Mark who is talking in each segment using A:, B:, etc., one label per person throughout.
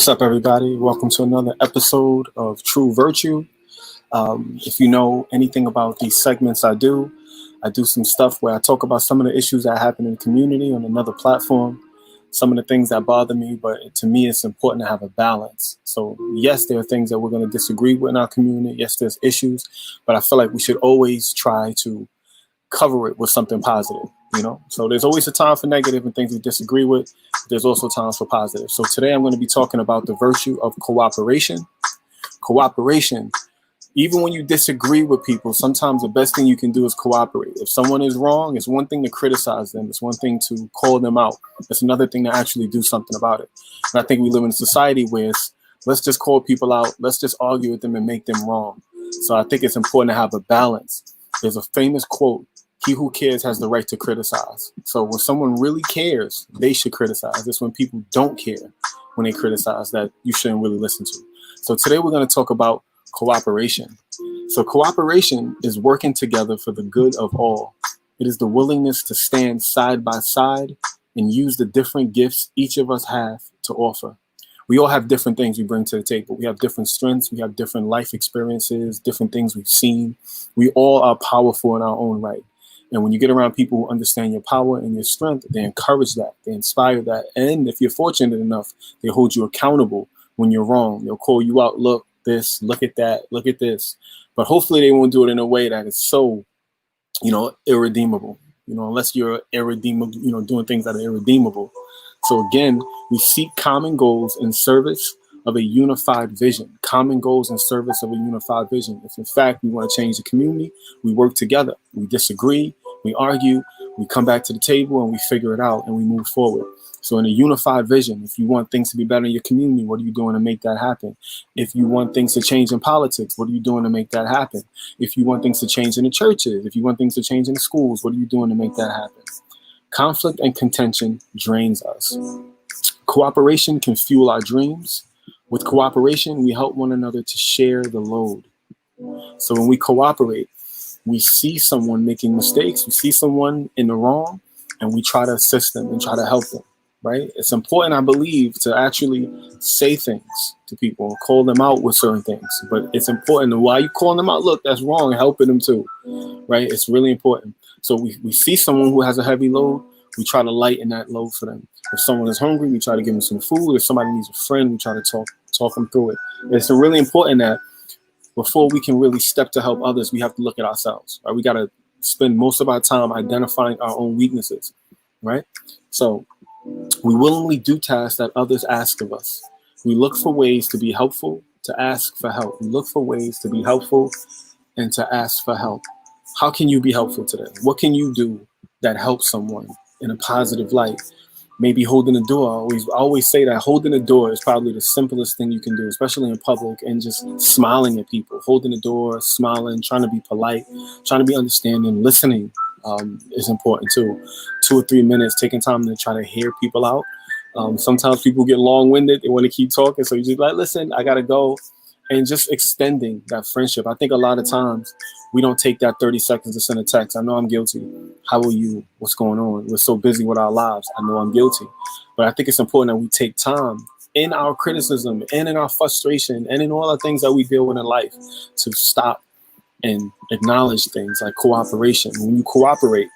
A: What's up, everybody? Welcome to another episode of True Virtue. If you know anything about these segments I do some stuff where I talk about some of the issues that happen in the community on another platform, some of the things that bother me, but to me, it's important to have a balance. So, yes, there are things that we're going to disagree with in our community. Yes, there's issues, but I feel like we should always try to cover it with something positive. So there's always a time for negative and things we disagree with. There's also times for positive. So today I'm going to be talking about the virtue of cooperation. Cooperation, even when you disagree with people, sometimes the best thing you can do is cooperate. If someone is wrong, it's one thing to criticize them. It's one thing to call them out. It's another thing to actually do something about it. And I think we live in a society where let's just call people out. Let's just argue with them and make them wrong. So I think it's important to have a balance. There's a famous quote: "He who cares has the right to criticize." So when someone really cares, they should criticize. It's when people don't care, when they criticize, that you shouldn't really listen to. So today we're going to talk about cooperation. So cooperation is working together for the good of all. It is the willingness to stand side by side and use the different gifts each of us have to offer. We all have different things we bring to the table. We have different strengths. We have different life experiences, different things we've seen. We all are powerful in our own right. And when you get around people who understand your power and your strength, they encourage that, they inspire that. And if you're fortunate enough, they hold you accountable when you're wrong. They'll call you out, look this, look at that, look at this. But hopefully they won't do it in a way that is so, irredeemable, unless you're irredeemable, doing things that are irredeemable. So again, we seek common goals in service of a unified vision, common goals in service of a unified vision. If in fact we want to change the community, we work together. We disagree, we argue, we come back to the table and we figure it out and we move forward. So in a unified vision, if you want things to be better in your community, what are you doing to make that happen? If you want things to change in politics, what are you doing to make that happen? If you want things to change in the churches, if you want things to change in the schools, what are you doing to make that happen? Conflict and contention drains us. Cooperation can fuel our dreams. With cooperation, we help one another to share the load. So when we cooperate, we see someone making mistakes, we see someone in the wrong, and we try to assist them and try to help them, right? It's important, I believe, to actually say things to people and call them out with certain things. But it's important, while you calling them out, look, that's wrong, helping them too, right? It's really important. So we see someone who has a heavy load, we try to lighten that load for them. If someone is hungry, we try to give them some food. If somebody needs a friend, we try to talk them through it. It's really important that before we can really step to help others, we have to look at ourselves, right? We got to spend most of our time identifying our own weaknesses, right? So we willingly do tasks that others ask of us. We look for ways to be helpful, to ask for help. We look for ways to be helpful and to ask for help. How can you be helpful today? What can you do that helps someone in a positive light? Maybe holding the door. I always say that holding the door is probably the simplest thing you can do, especially in public, and just smiling at people, holding the door, smiling, trying to be polite, trying to be understanding, listening is important too. 2 or 3 minutes, taking time to try to hear people out. Sometimes people get long-winded. They want to keep talking. So you just like, listen, I got to go. And just extending that friendship. I think a lot of times we don't take that 30 seconds to send a text. I know I'm guilty. How are you? What's going on? We're so busy with our lives. I know I'm guilty. But I think it's important that we take time in our criticism and in our frustration and in all the things that we deal with in life to stop and acknowledge things like cooperation. When you cooperate,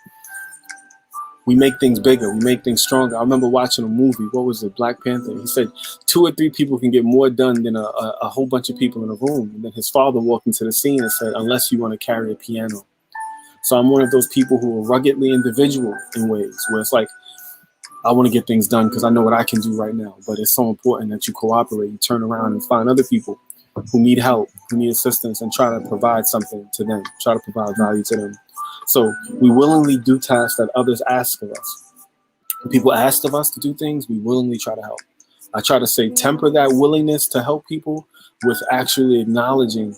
A: we make things bigger. We make things stronger. I remember watching a movie. What was it? Black Panther. He said 2 or 3 people can get more done than a whole bunch of people in a room. And then his father walked into the scene and said, unless you want to carry a piano. So I'm one of those people who are ruggedly individual in ways where it's like, I want to get things done because I know what I can do right now. But it's so important that you cooperate. You turn around and find other people who need help, who need assistance, and try to provide something to them. Try to provide value to them. So we willingly do tasks that others ask of us. When people ask of us to do things, we willingly try to help. I try to say temper that willingness to help people with actually acknowledging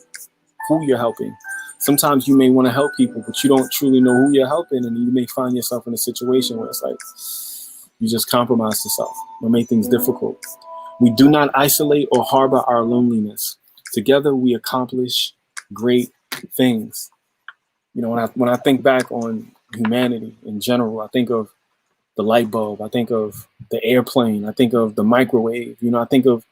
A: who you're helping. Sometimes you may want to help people, but you don't truly know who you're helping, and you may find yourself in a situation where it's like you just compromise yourself or make things difficult. We do not isolate or harbor our loneliness. Together we accomplish great things. When I think back on humanity in general, I think of the light bulb, I think of the airplane, I think of the microwave, I think of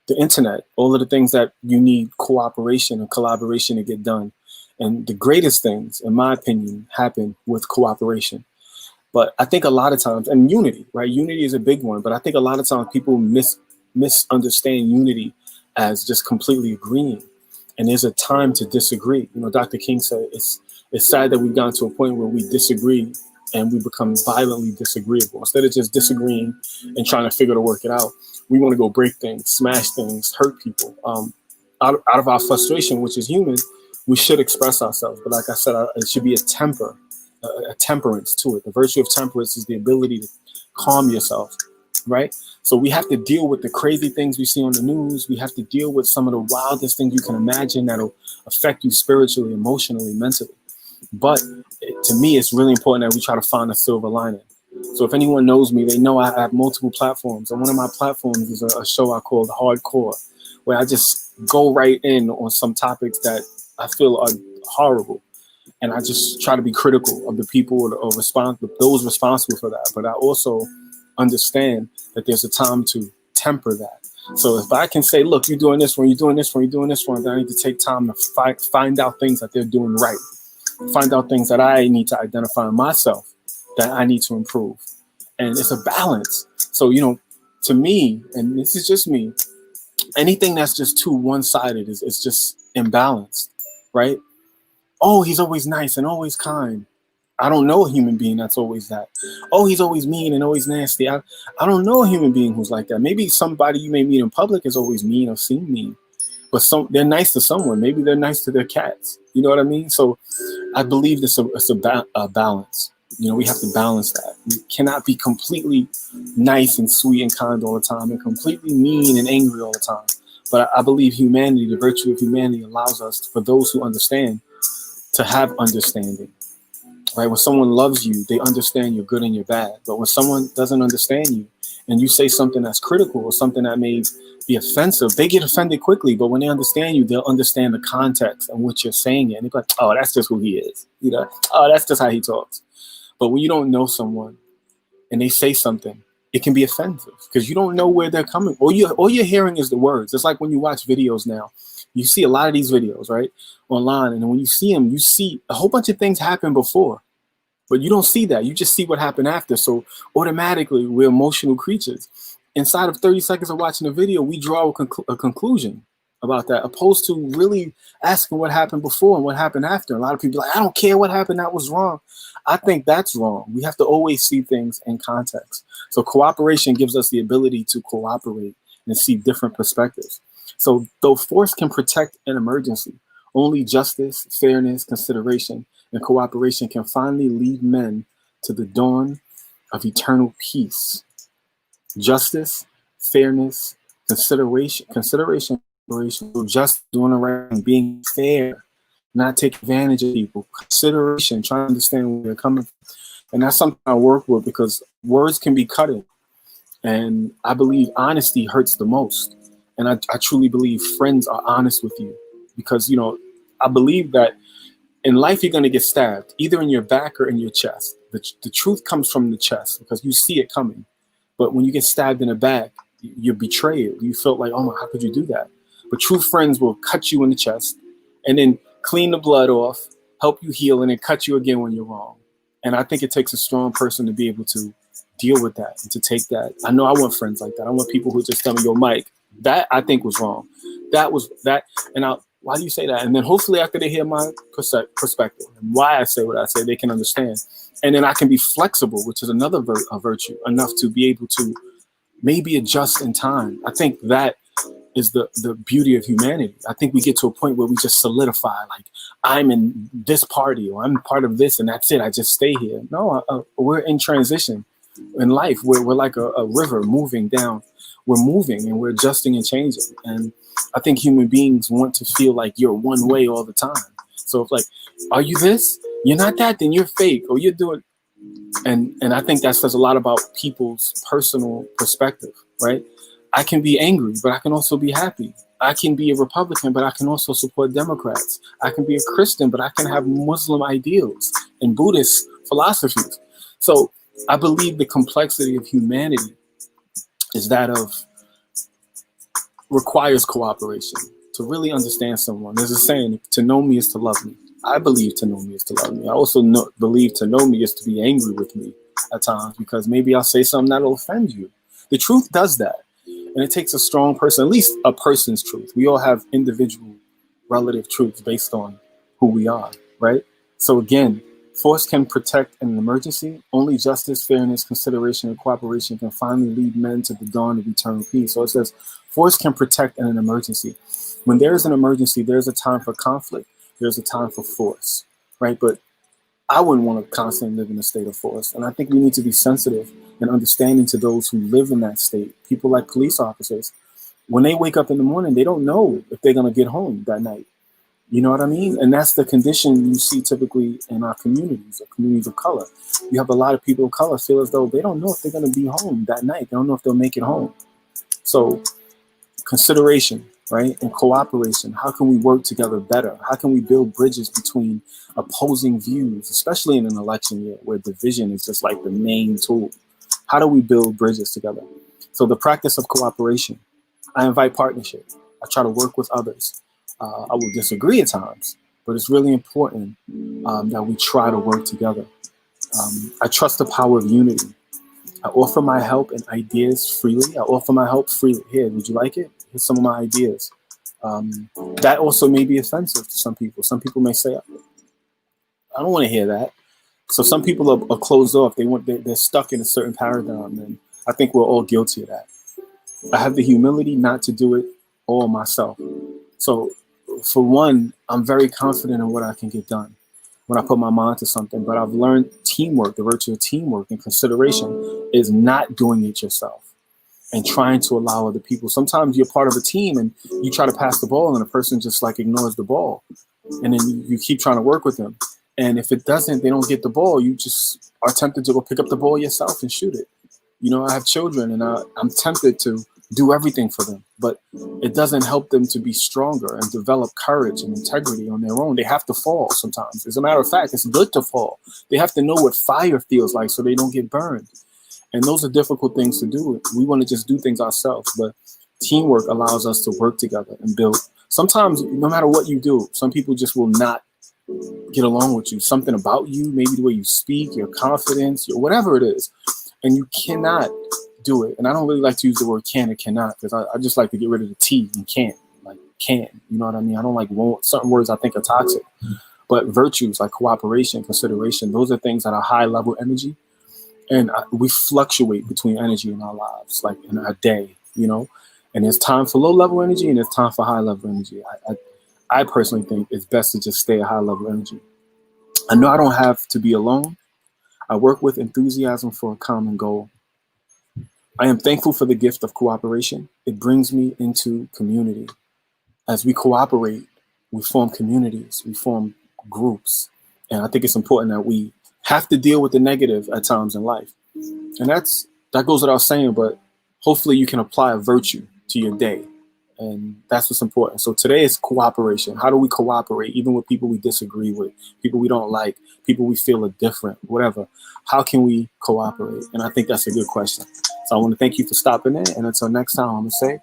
A: the internet, all of the things that you need cooperation and collaboration to get done. And the greatest things, in my opinion, happen with cooperation. But I think a lot of times, and unity, right? Unity is a big one, but I think a lot of times people misunderstand unity as just completely agreeing. And there's a time to disagree. You know, Dr. King said it's sad that we've gotten to a point where we disagree and we become violently disagreeable. Instead of just disagreeing and trying to figure to work it out, we want to go break things, smash things, hurt people. Out of our frustration, which is human, we should express ourselves. But like I said, it should be a temperance to it. The virtue of temperance is the ability to calm yourself, right? So we have to deal with the crazy things we see on the news. We have to deal with some of the wildest things you can imagine that'll affect you spiritually, emotionally, mentally. But to me, it's really important that we try to find a silver lining. So if anyone knows me, they know I have multiple platforms. And one of my platforms is a show I call Hardcore, where I just go right in on some topics that I feel are horrible. And I just try to be critical of the people or those responsible for that. But I also understand that there's a time to temper that. So if I can say, look, you're doing this one, you're doing this one, you're doing this one, then I need to take time to find out things that they're doing right. Find out things that I need to identify in myself that I need to improve. And it's a balance. So, you know, to me, and this is just me, anything that's just too one-sided is just imbalanced, right? Oh, he's always nice and always kind. I don't know a human being that's always that. Oh, he's always mean and always nasty. I don't know a human being who's like that. Maybe somebody you may meet in public is always mean or seem mean, but they're nice to someone. Maybe they're nice to their cats. You know what I mean? So I believe it's a balance. You know, we have to balance that. We cannot be completely nice and sweet and kind all the time and completely mean and angry all the time. But I believe humanity, the virtue of humanity, allows us, for those who understand, to have understanding, right? When someone loves you, they understand your good and your bad. But when someone doesn't understand you and you say something that's critical or something that may be offensive, they get offended quickly. But when they understand you, they'll understand the context and what you're saying it. And they're like, oh, that's just who he is. You know, oh, that's just how he talks. But when you don't know someone and they say something, it can be offensive because you don't know where they're coming. All you're hearing is the words. It's like when you watch videos now. You see a lot of these videos, right, online. And when you see them, you see a whole bunch of things happen before. But you don't see that. You just see what happened after. So automatically, we're emotional creatures. Inside of 30 seconds of watching a video, we draw a conclusion about that, opposed to really asking what happened before and what happened after. A lot of people are like, I don't care what happened. That was wrong. I think that's wrong. We have to always see things in context. So cooperation gives us the ability to cooperate and see different perspectives. So though force can protect an emergency, only justice, fairness, consideration, and cooperation can finally lead men to the dawn of eternal peace. Justice, fairness, consideration, just doing the right thing, being fair, not taking advantage of people, consideration, trying to understand where they're coming from. And that's something I work with because words can be cutting. And I believe honesty hurts the most. And I truly believe friends are honest with you because, you know, I believe that in life, you're going to get stabbed either in your back or in your chest. The truth comes from the chest because you see it coming. But when you get stabbed in the back, you're betrayed. You felt like, oh, how could you do that? But true friends will cut you in the chest and then clean the blood off, help you heal, and then cut you again when you're wrong. And I think it takes a strong person to be able to deal with that and to take that. I know I want friends like that. I want people who just tell me, yo, Mike, that I think was wrong. That was that. And why do you say that? And then hopefully after they hear my perspective and why I say what I say, they can understand. And then I can be flexible, which is another virtue, enough to be able to maybe adjust in time. I think that is the beauty of humanity. I think we get to a point where we just solidify, like, I'm in this party or I'm part of this and that's it. I just stay here. No, we're in transition in life. We're like a river moving down. We're moving and we're adjusting and changing. And I think human beings want to feel like you're one way all the time. So if like, are you this? You're not that, then you're fake or you're doing. And I think that says a lot about people's personal perspective, right? I can be angry, but I can also be happy. I can be a Republican, but I can also support Democrats. I can be a Christian, but I can have Muslim ideals and Buddhist philosophies. So I believe the complexity of humanity is that of requires cooperation. To really understand someone, there's a saying, to know me is to love me. I believe to know me is to love me. I also believe to know me is to be angry with me at times, because maybe I'll say something that'll offend you. The truth does that. And it takes a strong person, at least a person's truth. We all have individual relative truths based on who we are, right? So again, force can protect in an emergency. Only justice, fairness, consideration, and cooperation can finally lead men to the dawn of eternal peace. So it says force can protect in an emergency. When there's an emergency, there's a time for conflict. There's a time for force, right? But I wouldn't want to constantly live in a state of force. And I think we need to be sensitive and understanding to those who live in that state. People like police officers, when they wake up in the morning, they don't know if they're going to get home that night. You know what I mean? And that's the condition you see typically in our communities, or communities of color. You have a lot of people of color feel as though they don't know if they're going to be home that night. They don't know if they'll make it home. So consideration, right? And cooperation. How can we work together better? How can we build bridges between opposing views, especially in an election year where division is just like the main tool? How do we build bridges together? So the practice of cooperation. I invite partnership. I try to work with others. I will disagree at times, but it's really important that we try to work together. I trust the power of unity. I offer my help and ideas freely. I offer my help freely. Here, would you like it? Here's some of my ideas. That also may be offensive to some people. Some people may say, I don't want to hear that. So some people are closed off. They're stuck in a certain paradigm, and I think we're all guilty of that. I have the humility not to do it all myself. So for one, I'm very confident in what I can get done when I put my mind to something. But I've learned teamwork, the virtue of teamwork and consideration is not doing it yourself and trying to allow other people. Sometimes you're part of a team and you try to pass the ball and a person just like ignores the ball. And then you keep trying to work with them. And if it doesn't, they don't get the ball. You just are tempted to go pick up the ball yourself and shoot it. You know, I have children and I'm tempted to do everything for them, but it doesn't help them to be stronger and develop courage and integrity on their own. They have to fall sometimes. As a matter of fact, it's good to fall. They have to know what fire feels like so they don't get burned. And those are difficult things to do. We want to just do things ourselves, but teamwork allows us to work together and build. Sometimes, no matter what you do, some people just will not get along with you. Something about you, maybe the way you speak, your confidence, your whatever it is, and you cannot do it. And I don't really like to use the word can or cannot, because I just like to get rid of the T and can't, like can, you know what I mean? I don't like certain words I think are toxic, but virtues like cooperation, consideration, those are things that are high level energy. And we fluctuate between energy in our lives, like in our day, you know, and there's time for low level energy and there's time for high level energy. I personally think it's best to just stay at high level energy. I know I don't have to be alone. I work with enthusiasm for a common goal. I am thankful for the gift of cooperation. It brings me into community. As we cooperate, we form communities, we form groups. And I think it's important that we have to deal with the negative at times in life. And that goes without saying, but hopefully you can apply a virtue to your day. And that's what's important. So today is cooperation. How do we cooperate, even with people we disagree with, people we don't like, people we feel are different, whatever? How can we cooperate? And I think that's a good question. So I want to thank you for stopping in. And until next time, I'm going to say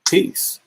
A: peace.